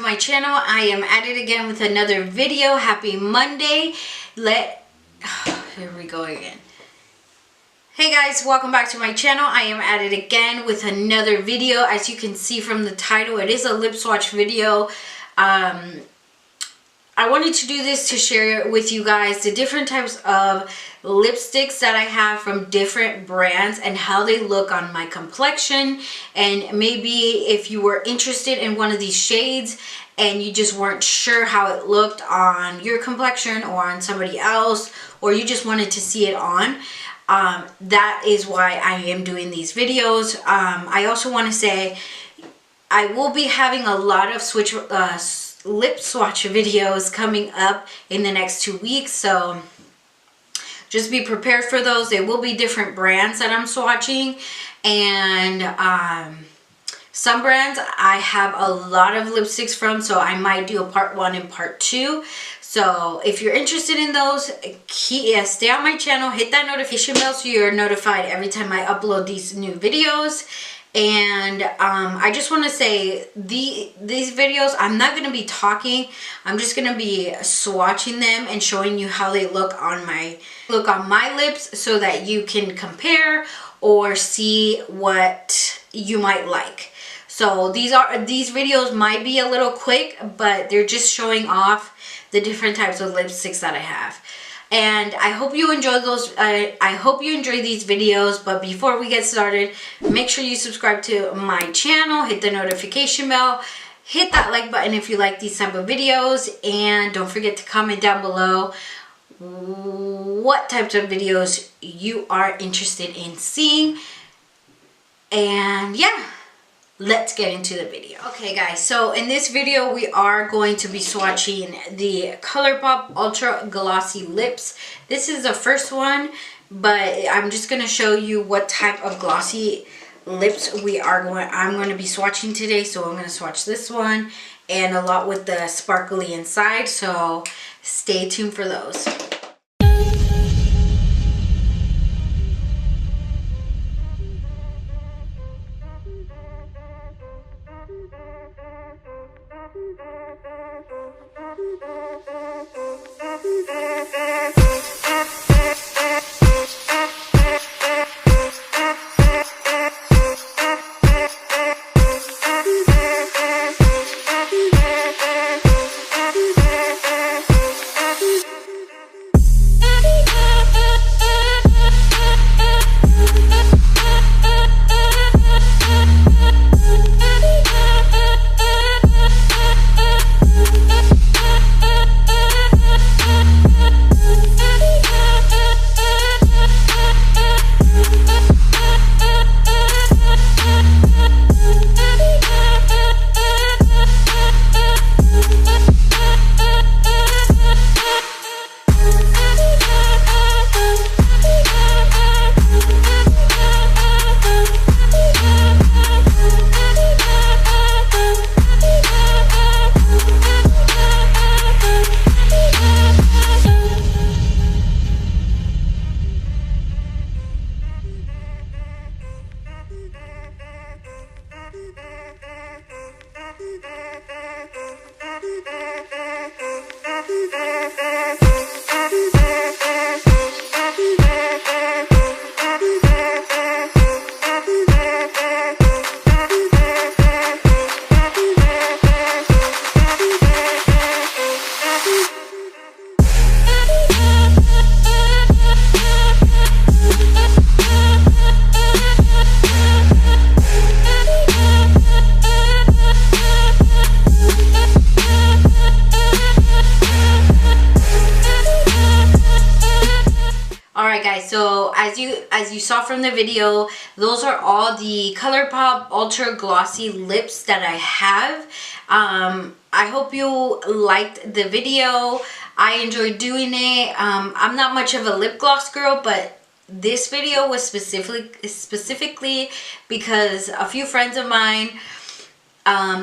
my channel. I am at it again with another video. Happy Monday. Here we go again. Hey guys, welcome back to my channel. I am at it again with another video. As you can see from the title, it is a lip swatch video. I wanted to do this to share with you guys the different types of lipsticks that I have from different brands and how they look on my complexion. And maybe if you were interested in one of these shades and you just weren't sure how it looked on your complexion or on somebody else, or you just wanted to see it on, that is why I am doing these videos. I also want to say I will be having a lot of lip swatch videos coming up in the next 2 weeks, so just be prepared for those. They will be different brands that I'm swatching, and some brands I have a lot of lipsticks from, so I might do a part 1 and part 2. So if you're interested in those, stay on my channel, hit that notification bell so you're notified every time I upload these new videos. And I just want to say these videos, I'm not going to be talking. I'm just going to be swatching them and showing you how they look on my lips so that you can compare or see what you might like. So these videos might be a little quick, but they're just showing off the different types of lipsticks that I have. And I hope you enjoy those. I hope you enjoy these videos. But before we get started, make sure you subscribe to my channel, hit the notification bell, hit that like button if you like these type of videos, and don't forget to comment down below what types of videos you are interested in seeing. And yeah, let's get into the video. Okay guys, so in this video we are going to be swatching the Colourpop Ultra Glossy Lips. This is the first one, but I'm just going to show you what type of glossy lips I'm going to be swatching today. So I'm going to swatch this one and a lot with the sparkly inside, so stay tuned for those. So as you saw from the video, those are all the Colourpop Ultra Glossy lips that I have. I hope you liked the video. I enjoyed doing it. I'm not much of a lip gloss girl, but this video was specifically because a few friends of mine,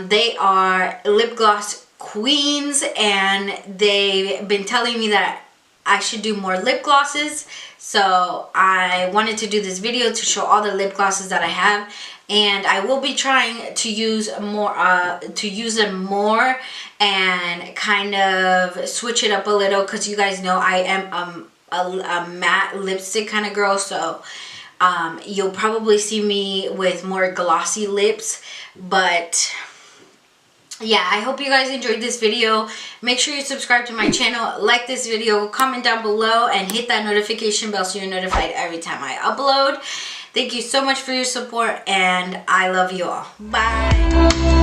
they are lip gloss queens, and they've been telling me that I should do more lip glosses. So I wanted to do this video to show all the lip glosses that I have, and I will be trying to use more them more and kind of switch it up a little, because you guys know I am a matte lipstick kind of girl. So you'll probably see me with more glossy lips. But yeah, I hope you guys enjoyed this video. Make sure you subscribe to my channel, like this video, comment down below, and hit that notification bell so you're notified every time I upload. Thank you so much for your support, and I love you all. Bye.